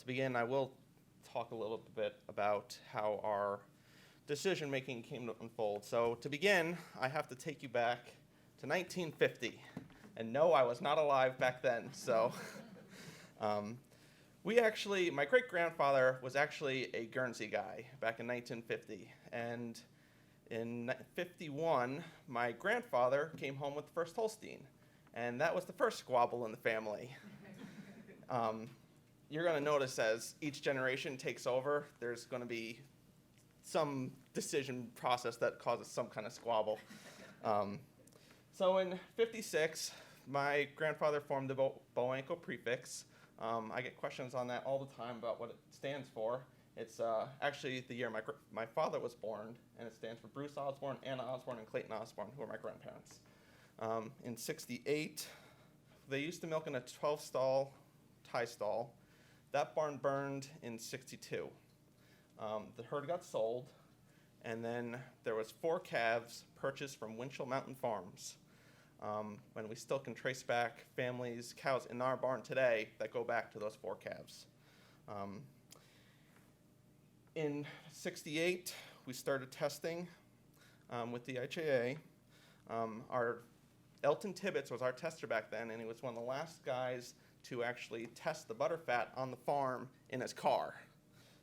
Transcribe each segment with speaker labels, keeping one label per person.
Speaker 1: begin, I will talk a little bit about how our decision-making came to unfold. So to begin, I have to take you back to 1950. And no, I was not alive back then. So my great-grandfather was actually a Guernsey guy back in 1950. And in 51, my grandfather came home with the first Holstein. And that was the first squabble in the family. You're going to notice as each generation takes over, there's going to be some decision process that causes some kind of squabble. So in 56, my grandfather formed the Bow-Ankle prefix. I get questions on that all the time about what it stands for. It's actually the year my father was born, and it stands for Bruce Osborne, Anna Osborne, and Clayton Osborne, who are my grandparents. In 68, they used to milk in a 12-stall tie stall. That barn burned in 62. The herd got sold, and then there was 4 calves purchased from Winchell Mountain Farms. When we still can trace back families, cows in our barn today that go back to those 4 calves. In 68, we started testing with the HAA. Our Elton Tibbetts was our tester back then, and he was one of the last guys to actually test the butterfat on the farm in his car.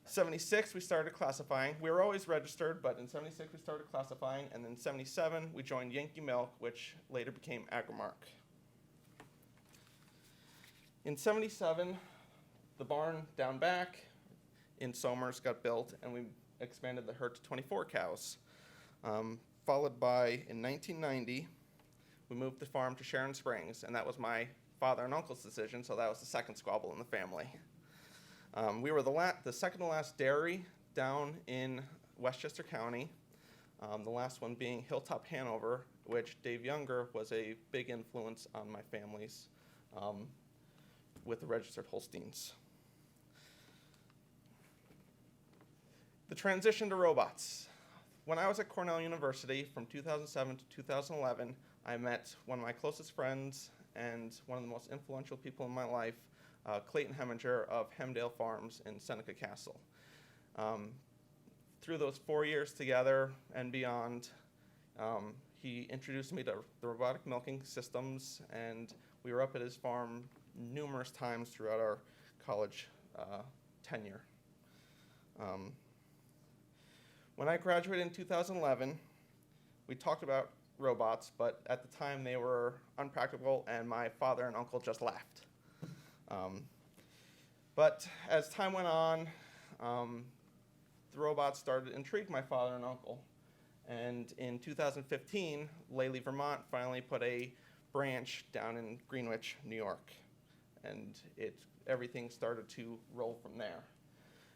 Speaker 1: 76, we started classifying. We were always registered, but in 76, we started classifying, and then 77, we joined Yankee Milk, which later became Agrimark. In 77, the barn down back in Somers got built, and we expanded the herd to 24 cows. Followed by, in 1990, we moved the farm to Sharon Springs, and that was my father and uncle's decision, so that was the second squabble in the family. We were the second to last dairy down in Westchester County, the last one being Hilltop Hanover, which Dave Younger was a big influence on my family's with the registered Holsteins. The transition to robots. When I was at Cornell University from 2007 to 2011, I met one of my closest friends and one of the most influential people in my life, Clayton Heminger of Hemdale Farms in Seneca Castle. Through those 4 years together and beyond, he introduced me to the robotic milking systems, and we were up at his farm numerous times throughout our college tenure. When I graduated in 2011, we talked about robots, but at the time they were unpractical, and my father and uncle just laughed. But as time went on, the robots started to intrigue my father and uncle. And in 2015, Lely, Vermont finally put a branch down in Greenwich, New York. And everything started to roll from there.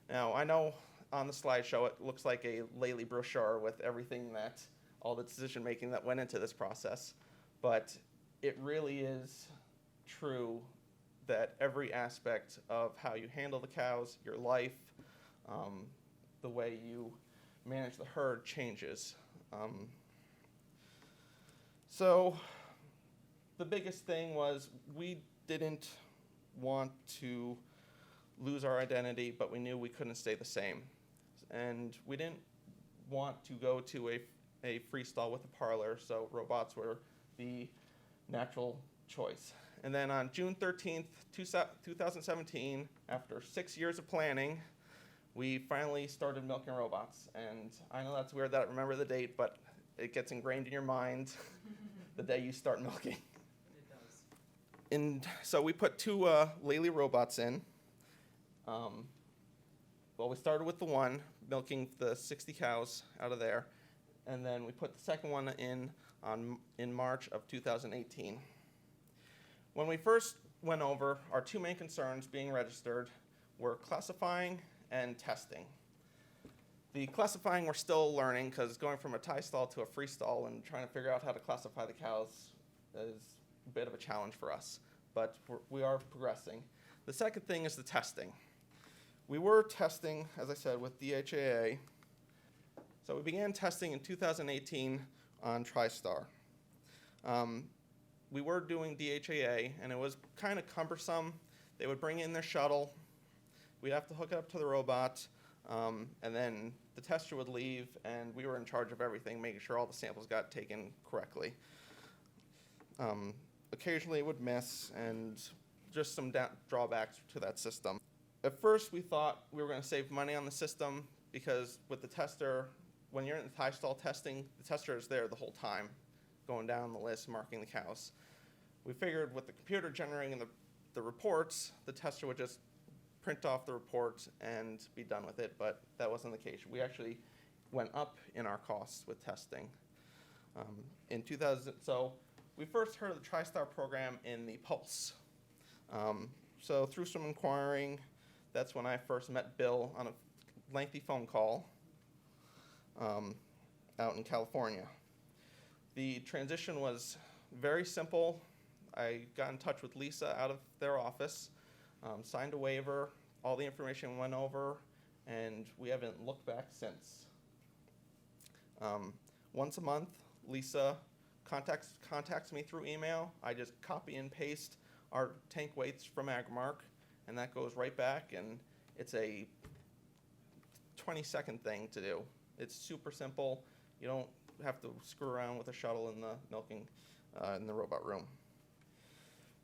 Speaker 1: Now, I know on the slideshow it looks like a Lely brochure with everything all the decision making that went into this process, but it really is true that every aspect of how you handle the cows, your life, the way you manage the herd changes. So the biggest thing was we didn't want to lose our identity, but we knew we couldn't stay the same. And we didn't want to go to a freestall with a parlor, so robots were the natural choice. And then on June 13th, 2017, after 6 years of planning, we finally started milking robots. And I know that's weird that I remember the date, but it gets ingrained in your mind the day you start milking.
Speaker 2: It does.
Speaker 1: And so we put 2 Lely robots in. We started with the one, milking the 60 cows out of there. And then we put the second one in March of 2018. When we first went over, our 2 main concerns being registered were classifying and testing. The classifying we're still learning, because going from a tie stall to a freestall and trying to figure out how to classify the cows is a bit of a challenge for us, but we are progressing. The second thing is the testing. We were testing, as I said, with DHAA. So we began testing in 2018 on TriStar. We were doing DHAA, and it was kind of cumbersome. They would bring in their shuttle we'd have to hook it up to the robot, and then the tester would leave, and we were in charge of everything, making sure all the samples got taken correctly. Occasionally it would miss, and just some drawbacks to that system. At first we thought we were going to save money on the system because with the tester, when you're in the tie stall testing, the tester is there the whole time, going down the list, marking the cows. We figured with the computer generating the reports, the tester would just print off the reports and be done with it, but that wasn't the case. We actually went up in our costs with testing. In 2000, so we first heard of the TriStar program in the Pulse. So through some inquiring, that's when I first met Bill on a lengthy phone call out in California. The transition was very simple. I got in touch with Lisa out of their office, signed a waiver, all the information went over, and we haven't looked back since. Once a month, Lisa contacts me through email. I just copy and paste our tank weights from Agrimark, and that goes right back, and it's a 20-second thing to do. It's super simple. You don't have to screw around with a shuttle in the milking in the robot room.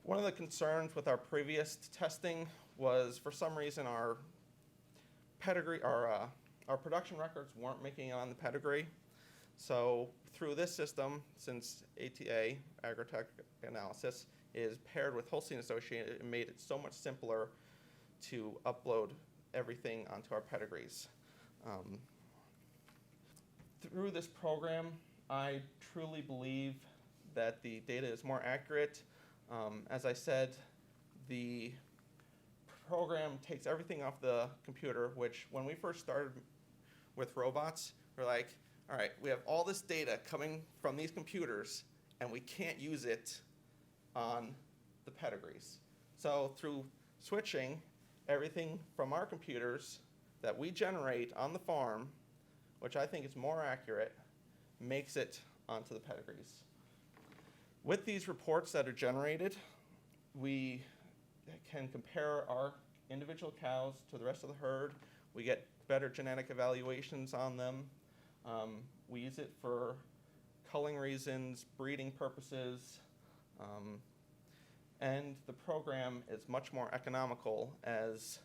Speaker 1: One of the concerns with our previous testing was, for some reason, our pedigree, our production records weren't making it on the pedigree. So through this system, since ATA, Agritech Analysis, is paired with Holstein Associated, it made it so much simpler to upload everything onto our pedigrees. Through this program, I truly believe that the data is more accurate. As I said, the program takes everything off the computer, which when we first started with robots, we're like, all right, we have all this data coming from these computers, and we can't use it on the pedigrees. So through switching everything from our computers that we generate on the farm, which I think is more accurate, makes it onto the pedigrees. With these reports that are generated, we can compare our individual cows to the rest of the herd. We get better genetic evaluations on them. We use it for culling reasons, breeding purposes, and the program is much more economical, as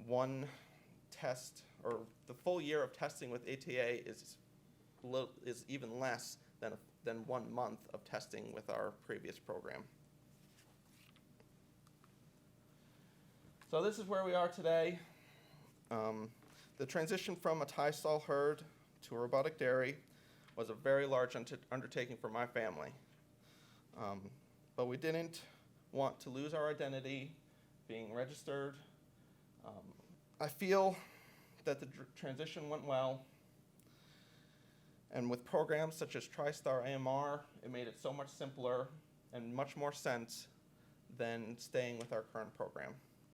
Speaker 1: one test, or the full year of testing with ATA is even less than 1 month of testing with our previous program. So this is where we are today. The transition from a tie stall herd to a robotic dairy was a very large undertaking for my family. But we didn't want to lose our identity, being registered. I feel that the transition went well. And with programs such as TriStar AMR, it made it so much simpler and much more sense than staying with our current program.